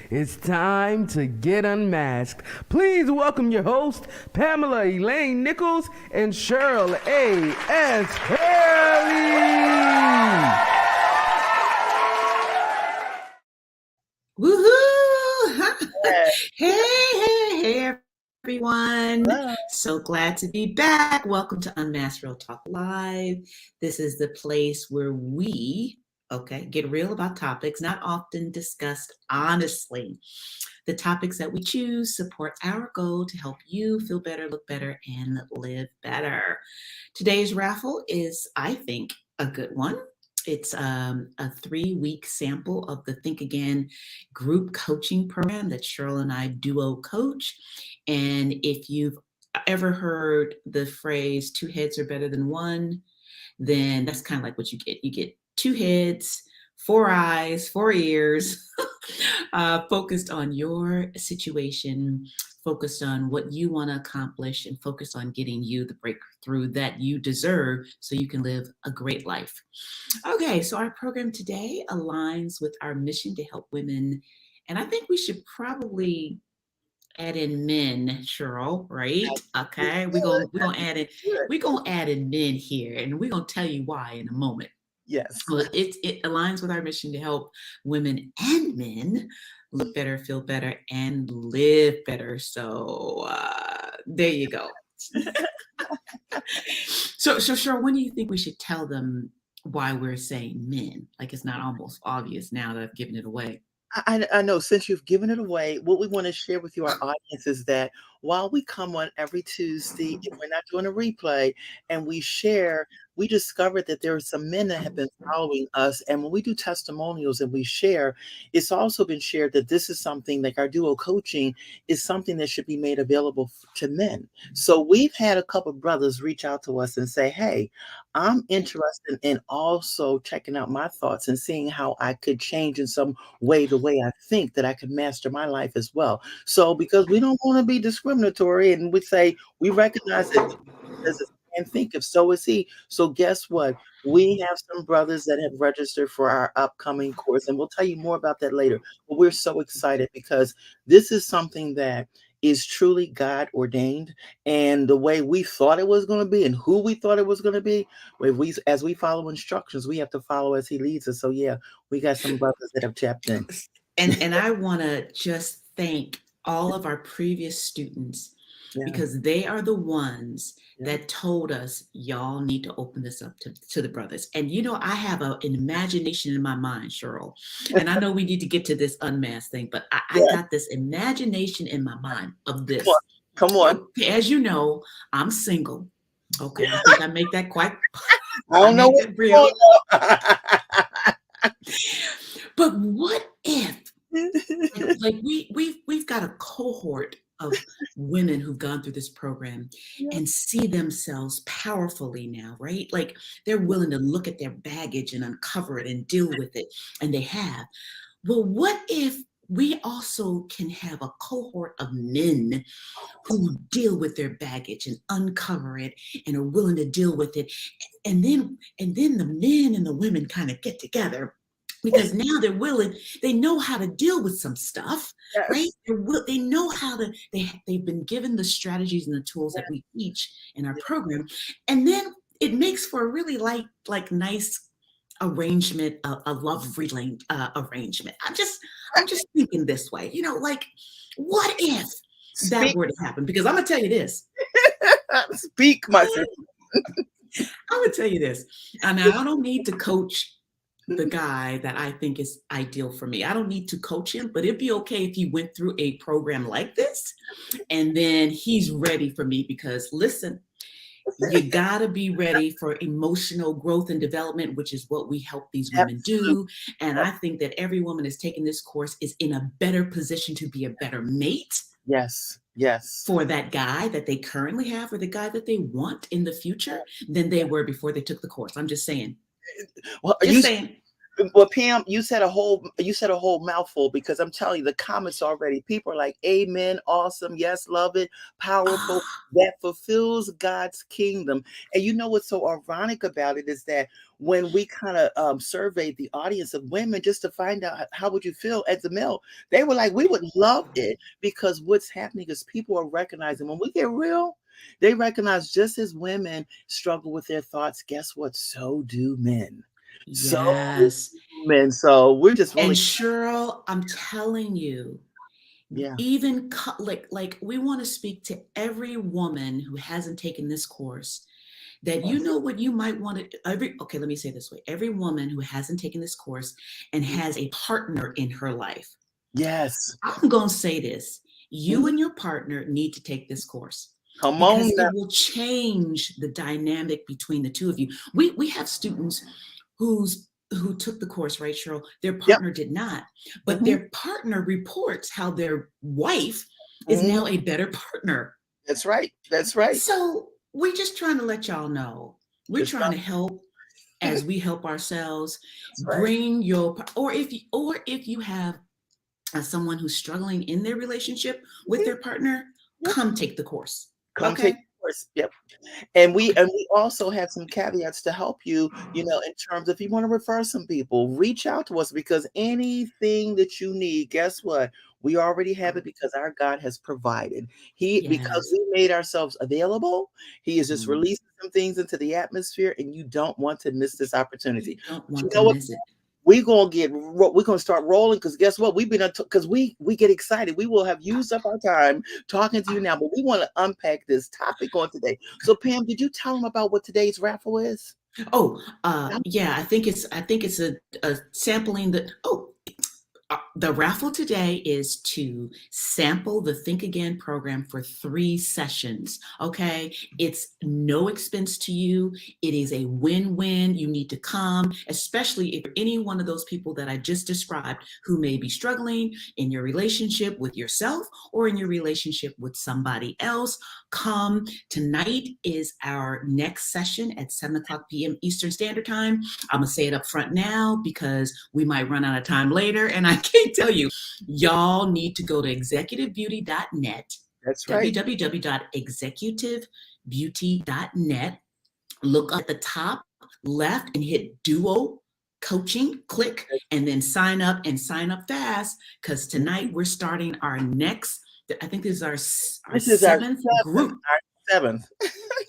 It's time to get unmasked. Please welcome your host, Pamela Elaine Nichols and Cheryl A.S. Haley. Woohoo! Hey, everyone. So glad to be back. Welcome to Unmasked Real Talk Live. This is the place where we, get real about topics not often discussed honestly. The topics that we choose support our goal to help you feel better, look better, and live better. Today's raffle is, I think, a good one. It's a 3-week sample of the Think Again group coaching program that Cheryl and I duo coach. And if you've ever heard the phrase, 2 heads are better than one, then that's kind of like what you get. You get 2 heads, 4 eyes, 4 ears, focused on your situation, focused on what you want to accomplish, and focused on getting you the breakthrough that you deserve so you can live a great life. Okay, so our program today aligns with our mission to help women. And I think we should probably add in men, Cheryl, right? Okay, we're gonna add in men here, and we're gonna tell you why in a moment. Yes. Well, it aligns with our mission to help women and men look better, feel better, and live better. So there you go. So Cheryl, when do you think we should tell them why we're saying men? Like it's not almost obvious now that I've given it away. I know since you've given it away, what we want to share with you, our audience, is that while we come on every Tuesday, if we're not doing a replay, and we share, we discovered that there are some men that have been following us. And when we do testimonials and we share, it's also been shared that this is something like our duo coaching is something that should be made available to men. So we've had a couple of brothers reach out to us and say, hey, I'm interested in also checking out my thoughts and seeing how I could change in some way the way I think that I could master my life as well. So because we don't want to be discriminatory and we say we recognize that as a man think if so is he. So guess what? We have some brothers that have registered for our upcoming course, and we'll tell you more about that later. But we're so excited because this is something that is truly God ordained, and the way we thought it was going to be and who we thought it was going to be, as we follow instructions, we have to follow as he leads us. So yeah, we got some brothers that have tapped in. And I want to just thank all of our previous students because they are the ones that told us y'all need to open this up to the brothers. And you know, I have an imagination in my mind, Cheryl, and I know we need to get to this unmasked thing, but I got this imagination in my mind of this. Come on. As you know, I'm single. Okay, I think I make that quite. I don't know what real. But what if, like we've got a cohort of women who've gone through this program and see themselves powerfully now, right? Like they're willing to look at their baggage and uncover it and deal with it, and they have. Well, what if we also can have a cohort of men who deal with their baggage and uncover it and are willing to deal with it, and then the men and the women kind of get together because now they're willing, they know how to deal with some stuff, right? They know how to, they've been given the strategies and the tools that we teach in our program. And then it makes for a really like nice arrangement, a love arrangement. I'm just thinking this way, you know, like what if that were to happen? Because I'm gonna tell you this. Speak, my sister. I'm gonna tell you this. I mean, I don't need to coach the guy that I think is ideal for me. I don't need to coach him, but it'd be okay if he went through a program like this and then he's ready for me because listen, you gotta be ready for emotional growth and development, which is what we help these women do. And I think that every woman that's taking this course is in a better position to be a better mate. Yes. For that guy that they currently have or the guy that they want in the future than they were before they took the course. I'm just saying. Well, just saying. Well, Pam, you said a whole mouthful, because I'm telling you, the comments already, people are like, amen, awesome, yes, love it, powerful, that fulfills God's kingdom. And you know what's so ironic about it is that when we kind of surveyed the audience of women just to find out how would you feel as a male, they were like, we would love it, because what's happening is people are recognizing when we get real, they recognize just as women struggle with their thoughts, guess what? So do men. So Yes. men. So we're just And really, Cheryl, I'm telling you, yeah. even like we want to speak to every woman who hasn't taken this course, that you Yes. know what you might want to okay, let me say it this way. Every woman who hasn't taken this course and has a partner in her life, Yes. I'm going to say this. You Mhm. and your partner need to take this course, Come on because now. it will change the dynamic between the two of you. We have students who took the course, right, Cheryl? Their Yep. partner did not, but Hmm. their partner reports how their wife is Hmm. now a better partner. That's right. That's right. So we're just trying to let y'all know, we're It's trying not. to help as we help ourselves. That's right. Bring your, or if you have someone who's struggling in their relationship with Mhm. their partner, Yep. come take the course. Come take Okay. the course. Yep. And we Okay. and we also have some caveats to help you, in terms, if you want to refer some people, reach out to us, because anything that you need, guess what? We already have it, because our God has provided. Because Yes. we made ourselves available, He is just Mm. releasing some things into the atmosphere, and you don't want to miss this You opportunity. don't But you want to know what? miss it. We're gonna start rolling, because guess what? We've been because we get excited. We will have used up our time talking to you now, but we want to unpack this topic on today. So, Pam, did you tell them about what today's raffle is? Oh, yeah, I think it's a sampling that. Oh, the raffle today is to sample the Think Again program for 3 sessions. Okay. It's no expense to you. It is a win win. You need to come, especially if you're any one of those people that I just described who may be struggling in your relationship with yourself or in your relationship with somebody else. Come. Tonight is our next session at 7 o'clock p.m. Eastern Standard Time. I'm going to say it up front now because we might run out of time later. And I can't tell you, y'all need to go to executivebeauty.net, That's right. www.executivebeauty.net. Look at the top left and hit duo coaching, click, and then sign up fast, because tonight we're starting our next, I think this is our This is our seventh seventh. group. Our seventh.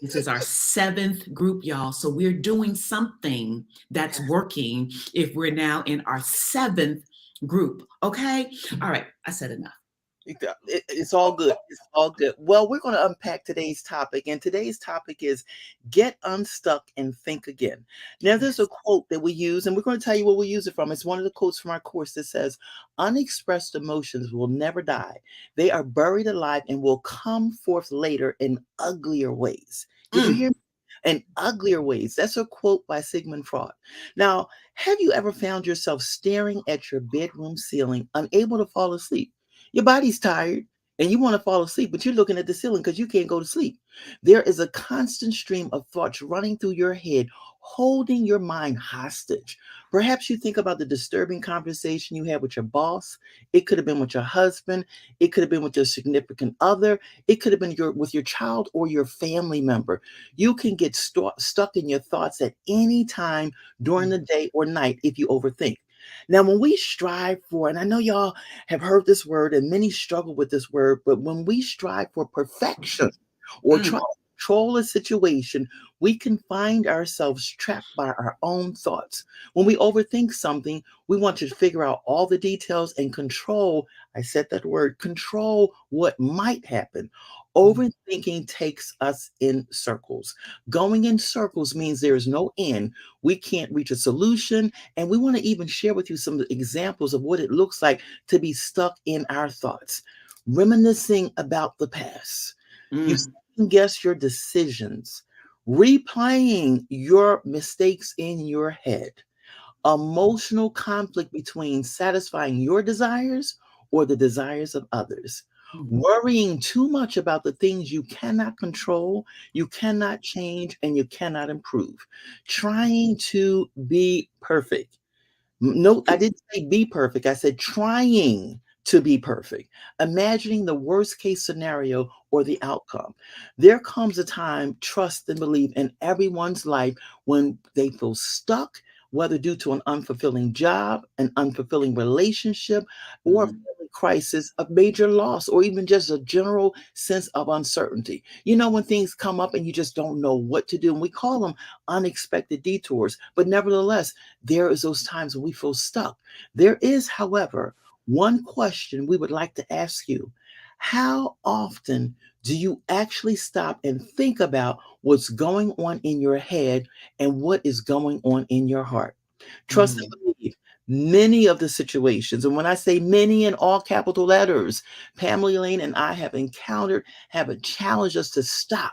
This is our seventh group, y'all. So we're doing something that's working if we're now in our seventh group. Okay. All right. I said enough. It's all good. It's all good. Well, we're going to unpack today's topic, and today's topic is get unstuck and think again. Now, there's a Yes. quote that we use, and we're going to tell you where we use it from. It's one of the quotes from our course that says, unexpressed emotions will never die. They are buried alive and will come forth later in uglier ways. Did you Mm, hear me? In uglier ways. That's a quote by Sigmund Freud. Now, have you ever found yourself staring at your bedroom ceiling, unable to fall asleep? Your body's tired and you want to fall asleep, but you're looking at the ceiling because you can't go to sleep. There is a constant stream of thoughts running through your head, holding your mind hostage. Perhaps you think about the disturbing conversation you had with your boss. It could have been with your husband. It could have been with your significant other. It could have been with your child or your family member. You can get stuck in your thoughts at any time during mm, the day or night if you overthink. Now, when we strive for, and I know y'all have heard this word and many struggle with this word, but when we strive for perfection or try mm, to control a situation, we can find ourselves trapped by our own thoughts. When we overthink something, we want to figure out all the details and control. I said that word, control what might happen. mm, Overthinking takes us in circles. Going in circles means there is no end. We can't reach a solution. And we want to even share with you some examples of what it looks like to be stuck in our thoughts, reminiscing about the past. You mm, second guess your decisions, replaying your mistakes in your head, emotional conflict between satisfying your desires or the desires of others, mm, worrying too much about the things you cannot control, you cannot change, and you cannot improve, trying to be perfect. No, I didn't say be perfect. I said trying to be perfect, imagining the worst case scenario or the outcome. There comes a time, trust and believe, in everyone's life when they feel stuck, whether due to an unfulfilling job, an unfulfilling relationship, or a Mhm. family crisis, a major loss, or even just a general sense of uncertainty. You know, when things come up and you just don't know what to do, and we call them unexpected detours, but nevertheless, there is those times when we feel stuck. There is, however, one question we would like to ask you. How often do you actually stop and think about what's going on in your head and what is going on in your heart? Trust Mhm. and believe. Many of the situations, and when I say many in all capital letters, Pamela Lane and I have encountered, have challenged us to stop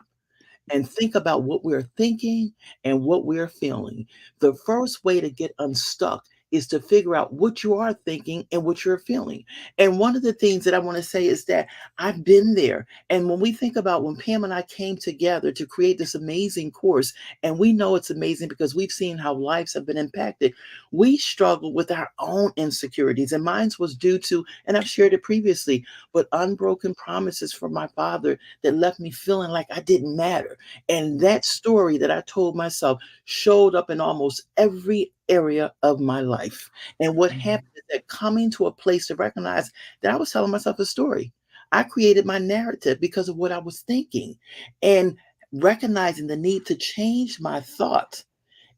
and think about what we're thinking and what we're feeling. The first way to get unstuck is to figure out what you are thinking and what you're feeling. And one of the things that I want to say is that I've been there. And when we think about when Pam and I came together to create this amazing course, and we know it's amazing because we've seen how lives have been impacted, we struggle with our own insecurities. And mine was due to, and I've shared it previously, but unbroken promises from my father that left me feeling like I didn't matter. And that story that I told myself showed up in almost every area of my life. And what Mhm. happened is that coming to a place to recognize that I was telling myself a story. I created my narrative because of what I was thinking. And recognizing the need to change my thoughts,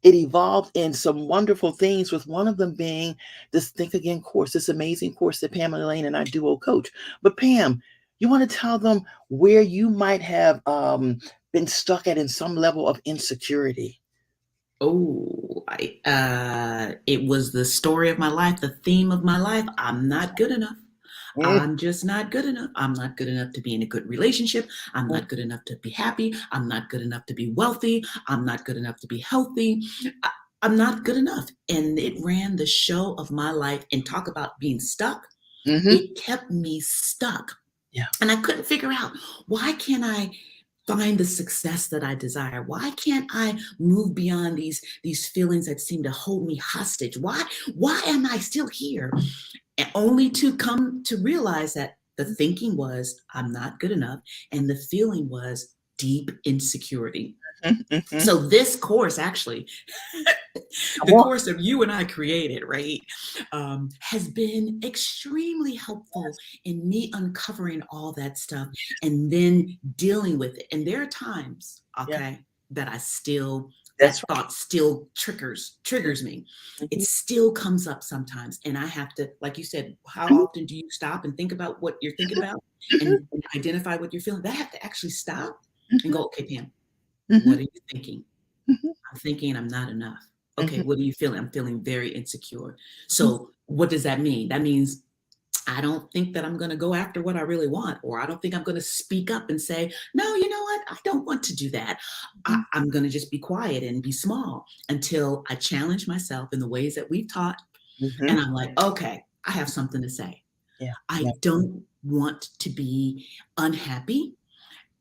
it evolved in some wonderful things, with one of them being this Think Again course, this amazing course that Pamela Lane and I duo coach. But Pam, you want to tell them where you might have been stuck at in some level of insecurity? Oh, it was the story of my life, the theme of my life. I'm not good enough. Mm, I'm just not good enough. I'm not good enough to be in a good relationship. I'm mm, not good enough to be happy. I'm not good enough to be wealthy. I'm not good enough to be healthy. I, I'm not good enough. And it ran the show of my life. And talk about being stuck. mm-hmm. It kept me stuck. Yeah. And I couldn't figure out, why can't I find the success that I desire? Why can't I move beyond these feelings that seem to hold me hostage? Why am I still here? And only to come to realize that the thinking was I'm not good enough, and the feeling was deep insecurity. Mm-hmm. Mm-hmm. So this course actually, Come the on. course that you and I created, right, has been extremely helpful in me uncovering all that stuff and then dealing with it. And there are times, Yeah. okay, that I still, That's that thought still triggers me. It right. still comes up sometimes, and I have to, like you said, how Mhm, often do you stop and think about what you're thinking about mhm, and identify what you're feeling? That I have to actually stop and mhm, go, okay, Pam, what mhm, are you thinking? mhm, I'm thinking I'm not enough. Okay, mhm, what are you feeling? I'm feeling very insecure. mhm, So, what does that mean? That means I don't think that I'm going to go after what I really want, or I don't think I'm going to speak up and say, no, you know what? I don't want to do that. mhm, I'm going to just be quiet and be small until I challenge myself in the ways that we've taught. mhm. And I'm like, okay, I have something to say. Yeah. I Yeah. don't want to be unhappy,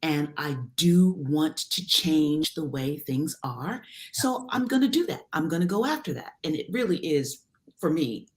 and I do want to change the way things are. So I'm going to do that. I'm going to go after that. And it really is, for me,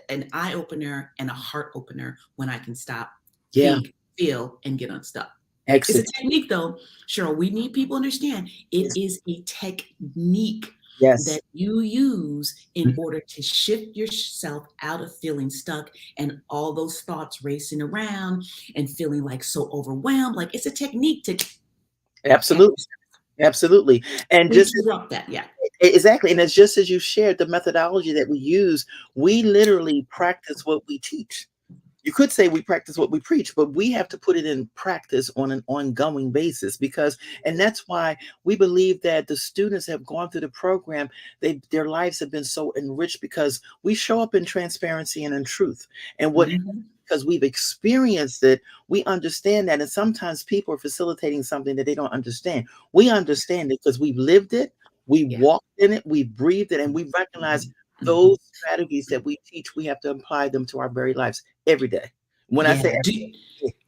an eye opener and a heart opener when I can stop, Yeah. think, feel, and get unstuck. It's a Exit. technique, though, Cheryl. We need people to understand it Yes. is a technique Yes. that you use in Mhm. order to shift yourself out of feeling stuck and all those thoughts racing around and feeling like so overwhelmed. Like, it's a technique to catch Absolutely. yourself, Absolutely. And just interrupt that. Yeah. exactly. And it's just as you shared the methodology that we use, we literally practice what we teach. You could say we practice what we preach, but we have to put it in practice on an ongoing basis because, and that's why we believe that the students have gone through the program. Their lives have been so enriched because we show up in transparency and in truth. And what, Hmm. because we've experienced it, we understand that. And sometimes people are facilitating something that they don't understand. We understand it because we've lived it, we Yeah. walked in it, we breathed it, and we recognize Hmm. those Hmm. strategies that we teach, we have to apply them to our very lives every day. When I say Yeah.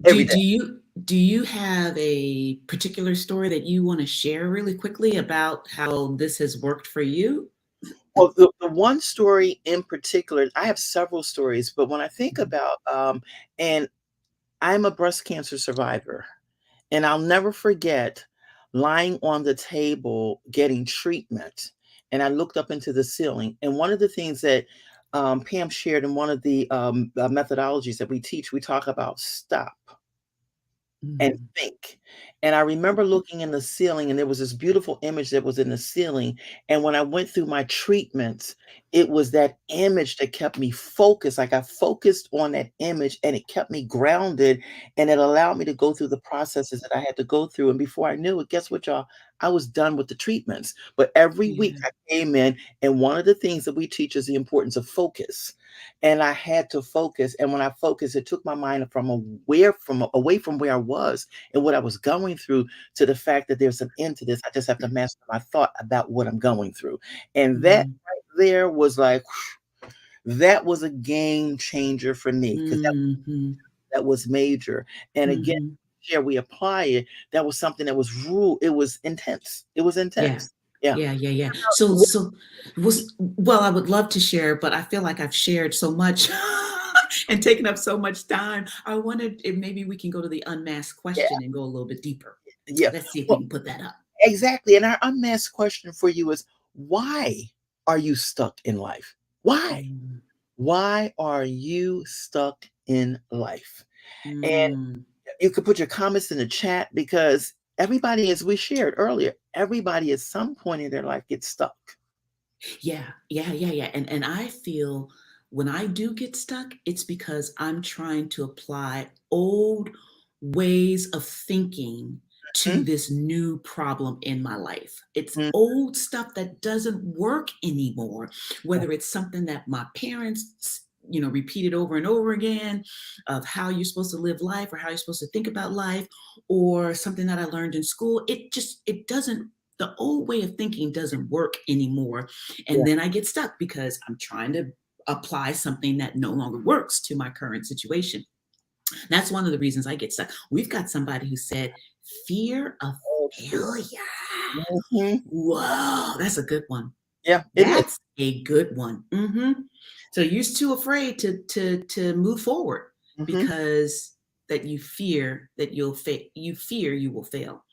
every day. Do you have a particular story that you want to share really quickly about how this has worked for you? Well, the one story in particular, I have several stories, but when I think about, and I'm a breast cancer survivor, and I'll never forget lying on the table getting treatment. And I looked up into the ceiling. And one of the things that Pam shared in one of the methodologies that we teach, we talk about stop and Mhm. think. And I remember looking in the ceiling, and there was this beautiful image that was in the ceiling. And when I went through my treatments, it was that image that kept me focused. Like I focused on that image and it kept me grounded, and it allowed me to go through the processes that I had to go through. And before I knew it, guess what, y'all? I was done with the treatments. But every week Yeah. I came in, and one of the things that we teach is the importance of focus. And I had to focus. And when I focused, it took my mind away from where I was and what I was going through to the fact that there's an end to this. I just have to master my thought about what I'm going through. And that Mhm. right there was like, that was a game changer for me, because Mhm. that was major. And again, Mhm. here we apply it. That was something that was rule. It was intense. It was Yeah. intense. Yeah. Yeah, yeah, yeah. So well, I would love to share, but I feel like I've shared so much and taken up so much time. I wondered if maybe we can go to the unmasked Yeah. question and go a little bit deeper. Yeah. Let's see if we Well, can put that up. exactly. And our unmasked question for you is, why are you stuck in life? Why? Mm, Why are you stuck in life? And mm. you could put your comments in the chat, because everybody, as we shared earlier, everybody at some point in their life gets stuck. Yeah, yeah, yeah, yeah. And I feel when I do get stuck, it's because I'm trying to apply old ways of thinking to Mhm. this new problem in my life. It's Mhm. old stuff that doesn't work anymore, whether it's something that my parents repeated over and over again of how you're supposed to live life or how you're supposed to think about life, or something that I learned in school. It doesn't, the old way of thinking doesn't work anymore. Yeah. And then I get stuck because I'm trying to apply something that no longer works to my current situation. That's one of the reasons I get stuck. We've got somebody who said, fear of Oh, fear. failure. Mhm. Whoa, that's a good one. Yeah, it is. That's a good one. So you're too afraid to move forward Mhm. because that you fear that you'll fail. You fear you will fail.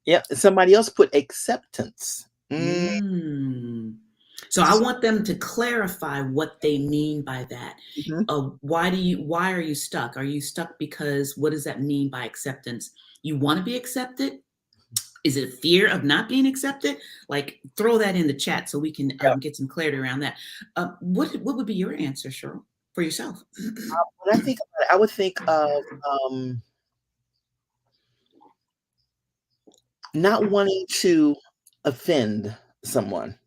Yeah. Somebody else put acceptance. Mm. So I want them to clarify what they mean by that. Mhm. Why are you stuck? Are you stuck because what does that mean by acceptance? You want to be accepted? Is it fear of not being accepted? Like throw that in the chat so we can Yeah. get some clarity around that. What would be your answer, Cheryl, for yourself? When I think about it, I would think of um, not wanting to offend someone.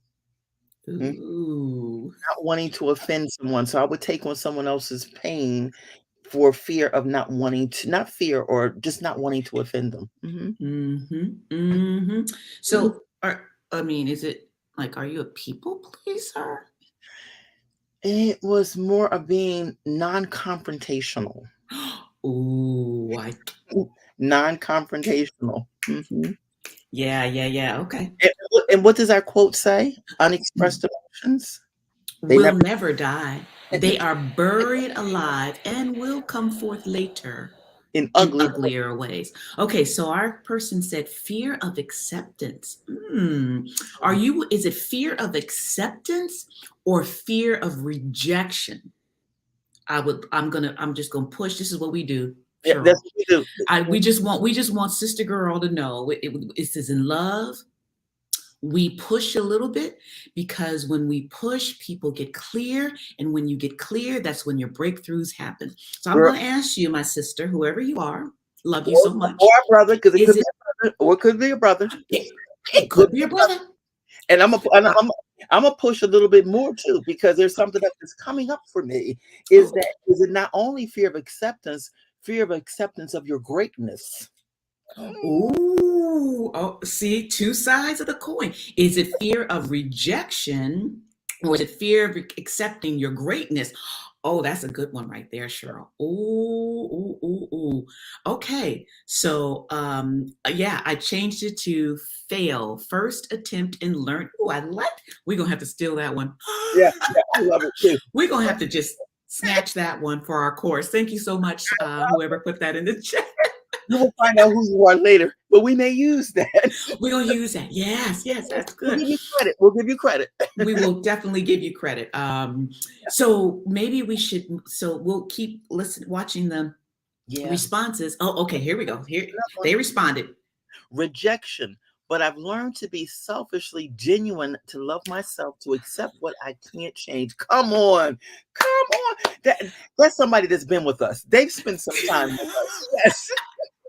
Mm, Ooh. not wanting to offend someone. So I would take on someone else's pain for fear of not wanting to, not fear, or just not wanting to offend them. Mm-hmm. Mm-hmm. Mhm. So is it like, are you a people pleaser? It was more of being non-confrontational. Ooh, Non-confrontational. Mhm. yeah, yeah, yeah. Okay. And what does our quote say? Unexpressed emotions, they Will never never die. They are buried alive and will come forth later in in ugly ways. uglier ways. Okay, so our person said fear of acceptance. Is it fear of acceptance or fear of rejection? I'm just gonna push. This is what we do, Yeah, that's Cheryl. what we do. We just want Sister Girl to know it is in love. We push a little bit because when we push, people get clear. And when you get clear, that's when your breakthroughs happen. So I'm Girl, going to ask you, my sister, whoever you are, love you or so much. or our brother, because it Is could be it, a brother, or it could be a brother. it, It it could could be be your a brother. brother. And Uh, I'm gonna push a little bit more too, because there's something that is coming up for me. Is oh, it not only fear of acceptance of your greatness? ooh, oh, see, two sides of the coin. Is it fear of rejection or is it fear of accepting your greatness? Oh, that's a good one right there, Cheryl. Ooh, ooh, ooh, ooh. Okay. So, yeah, I changed it to fail first attempt and learn. Oh, I like. We're gonna have to steal that one. Yeah, yeah, I love it too. We're gonna have to just snatch that one for our course. Thank you so much, whoever put that in the chat. You will find out who you are later, but we may use that. We're gonna use that. Yes, yes, that's We'll good. give you credit. We'll give you credit. We will definitely give you credit. So maybe we should. So we'll keep watching the Yeah. responses. Oh, okay. Here we go. Here Another one. they responded. Rejection. But I've learned to be selfishly genuine, to love myself, to accept what I can't change. Come on. Come on. That's somebody that's been with us. They've spent some time with us. Yes.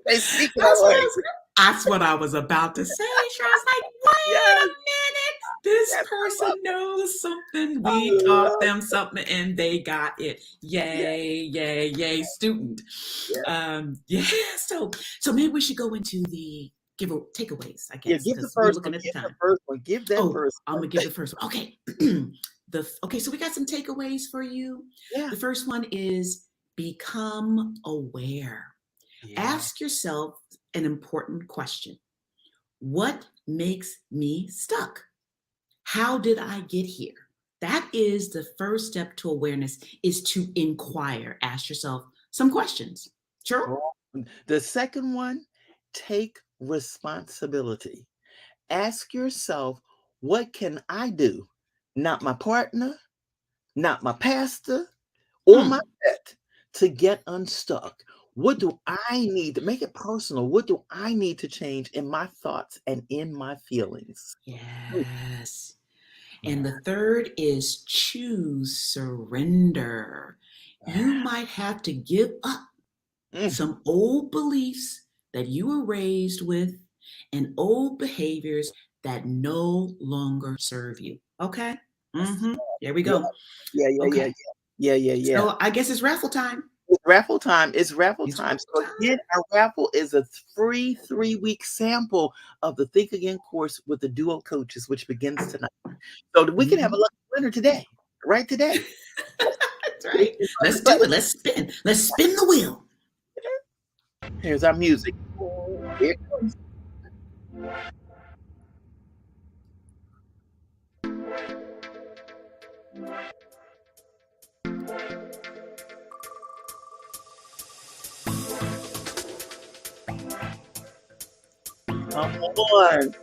They speak in our language. That's what I was about to say. I was like, wait a minute. This person knows something. We taught them something and they got it. Yay, yay, yay, student. Yeah. So maybe we should go into the takeaways, I guess. Yeah, give the first one. Give the first one. Give that first one. I'm gonna give the first one. Okay. Okay, so we got some takeaways for you. Yeah. The first one is become aware. Yeah. Ask yourself an important question. What makes me stuck? How did I get here? That is the first step to awareness, is to inquire. Ask yourself some questions. Sure. The second one, take responsibility. Ask yourself, what can I do? Not my partner, not my pastor, or my pet, to get unstuck. What do I need to make it personal? What do I need to change in my thoughts and in my feelings? Yes. And the third is choose surrender. You might have to give up some old beliefs that you were raised with and old behaviors that no longer serve you. Okay? Mm-hmm. There we go. Yeah. So I guess it's raffle time. It's raffle time. It's raffle time. So again, our raffle is a free 3-week sample of the Think Again course with the duo coaches, which begins tonight. So we can have a lucky winner today, right today. That's right. Let's do it. Let's spin. Let's spin the wheel. Here's our music. Here it comes. Come on.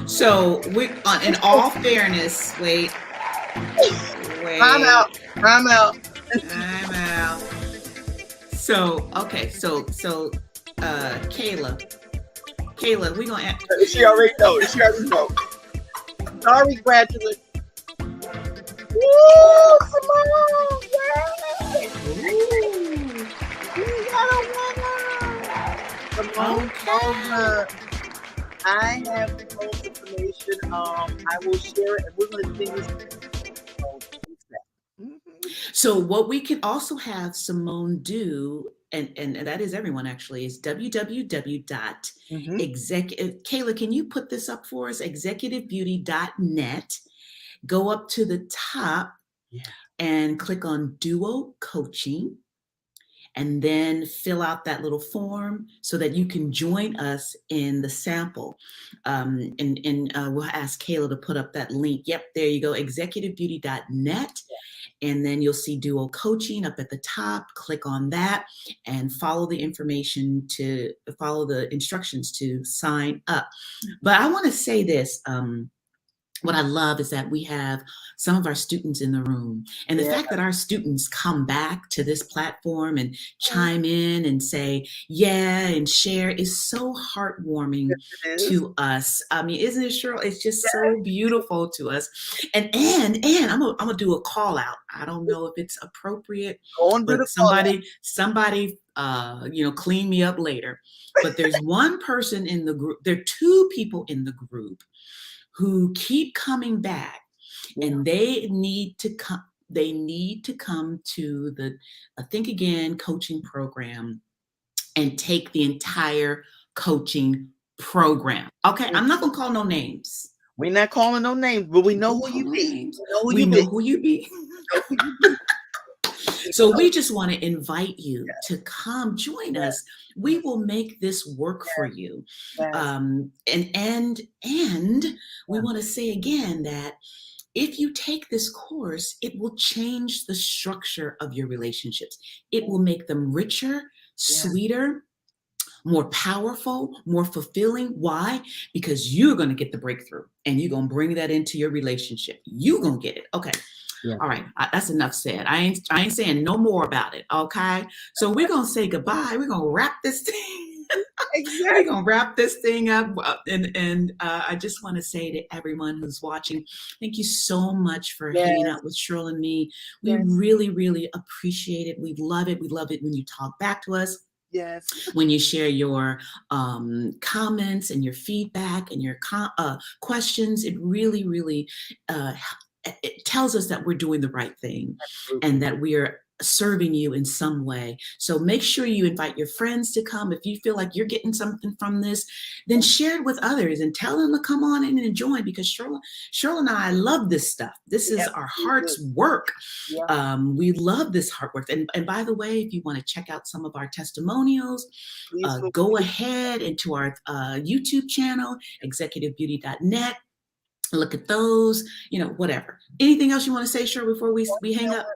So we, in all fairness, wait. I'm out. So okay, so Kayla, we gonna. She already knows. Sorry, graduate. Woo! Come on! Yay! We got a winner. Over. I have the whole information. I will share it, and we're going to sing this. So what we can also have Simone do, and that is everyone actually, is www.executive. Kayla, can you put this up for us? executivebeauty.net. Go up to the top and click on Duo Coaching, and then fill out that little form so that you can join us in the sample. And we'll ask Kayla to put up that link. Yep, there you go, executivebeauty.net. And then you'll see Duo Coaching up at the top. Click on that and follow the instructions to sign up. But I want to say this. What I love is that we have some of our students in the room, and the fact that our students come back to this platform and chime in and say, yeah, and share is so heartwarming to us. I mean, isn't it, Cheryl? It's just so beautiful to us. And I'm gonna do a call out. I don't know if it's appropriate, but somebody, clean me up later. But there's one person in the group. There are two people in the group who keep coming back, and they need to come. They need to come to the Think Again coaching program and take the entire coaching program. Okay, I'm not gonna call no names. We're not calling no names, but we know Don't who call you no be. names. We know who you be. Who you be. So we just want to invite you to come join us. We will make this work for you. Yes. And we want to say again that if you take this course, it will change the structure of your relationships. It will make them richer, sweeter, more powerful, more fulfilling. Why? Because you're going to get the breakthrough and you're going to bring that into your relationship. You're going to get it. Okay. Yeah. All right. That's enough said. I ain't saying no more about it. Okay. So we're going to say goodbye. We're going to wrap this thing. We're going to wrap this thing up. And I just want to say to everyone who's watching, thank you so much for hanging out with Cheryl and me. We really, really appreciate it. We love it. We love it when you talk back to us. Yes. When you share your comments and your feedback and your questions, it really, really it tells us that we're doing the right thing. Absolutely. And that we are serving you in some way. So make sure you invite your friends to come. If you feel like you're getting something from this, then share it with others and tell them to come on in and join, because Cheryl and I love this stuff. This is our heart's work. We love this heart work. And by the way, if you want to check out some of our testimonials, go ahead into our YouTube channel, executivebeauty.net. Look at those, whatever. Anything else you want to say, Cheryl, before we hang up?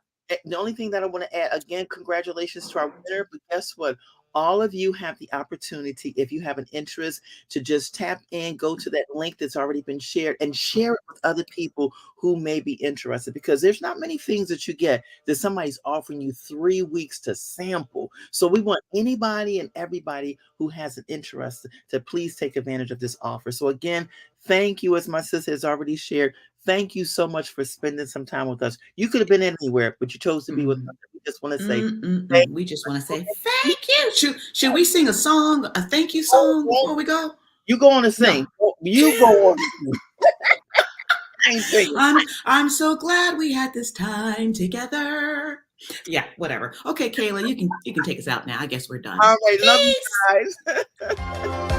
The only thing that I want to add, again, congratulations to our winner. But guess what? All of you have the opportunity, if you have an interest, to just tap in, go to that link that's already been shared, and share it with other people who may be interested, because there's not many things that you get that somebody's offering you 3 weeks to sample. So we want anybody and everybody who has an interest to please take advantage of this offer. So again, thank you, as my sister has already shared. Thank you so much for spending some time with us. You could have been anywhere, but you chose to be with us. We just want to say, we just want to say thank you. Should we sing a song, a thank you song before we go? You go on to sing. No. You go on. I'm so glad we had this time together. Yeah, whatever. Okay, Kayla, you can take us out now. I guess we're done. All right, love you guys.